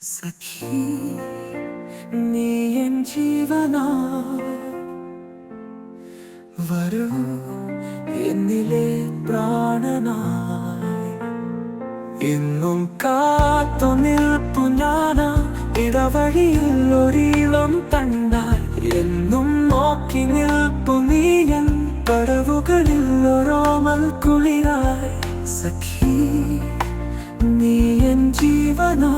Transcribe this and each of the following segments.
സഖി നീ എൻ ജീവനാ വരൂ എന്നിലെ പ്രാണനായി ഇന്നും കാത്തു നിൽപ്പു ഞാനാ ഇടവഴിയിൽ ഒരീളം തണ്ടാൽ എന്നും നോക്കി നിൽപ്പു നീയൻ പടവുകളിൽ ഓരോമൽ കുളിരായി സഖി നീ എൻ ജീവനാ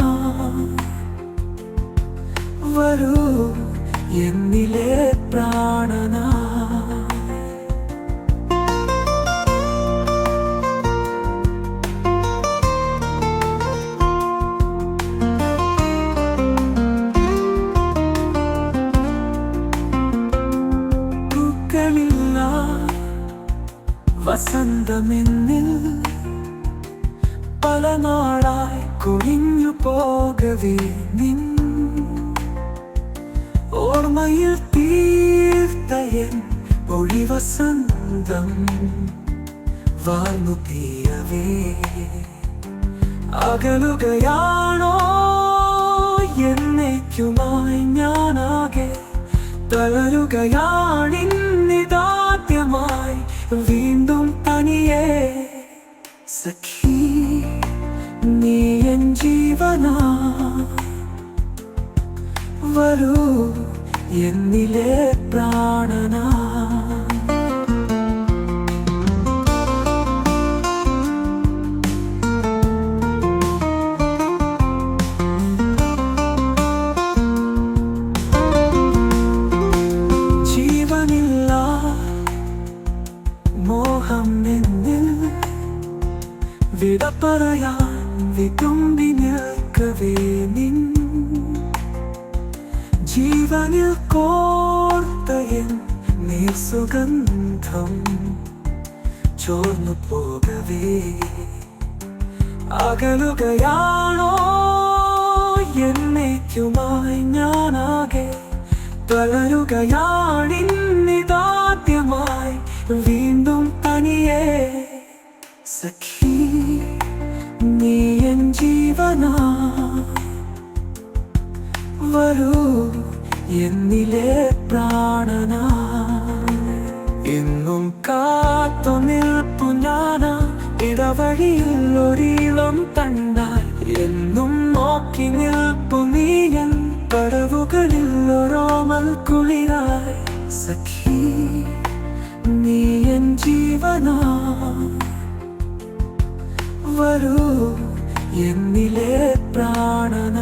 വരൂ എന്നിലെ പ്രാണനാ പൂക്കളില്ല വസന്തമെന്നിൽ പല നാളായി കൊഴിഞ്ഞു പോകവേ നിൻ ഓർമ്മയിൽ തീർത്തയൻ ഒഴിവസന്തം വാർന്നു തീയവേ അകലുകയാണോ എന്നേക്കുമായി ഞാനാകെ തളരുകയാണിന്നിതാദ്യമായി വീണ്ടും തനിയേ സഖി നീ എൻ ജീവനാ വരൂ എന്നിലെ പ്രാണനാ ജീവനില്ല മോഹം എന്നിൽ വിട പറയാൻ വിതുമ്പി നിൽക്കവേ നിൻ ജീവനിൽ കോർത്തയൻ നീ സുഗന്ധം ചോർന്നു പോകവേ അകലുകയാണോ എന്നേക്കുമായി ഞാനാകെ തളരുകയാണിന്നിതാദ്യമായി വീണ്ടും തനിയേ സഖി നീ എൻ ജീവനാ വരൂ എന്നിലെ പ്രാണനാ ഇന്നും കാത്തു നിൽപ്പു ഞാനാ ഇടവഴിയിൽ ഒരീളം തണ്ടാൽ എന്നും നോക്കി നിൽപ്പു നീയൻ പടവുകളിൽ ഓരോമൽ കുളിരായി സഖി നീ എൻ ജീവനാ വരൂ എന്നിലെ പ്രാണനാ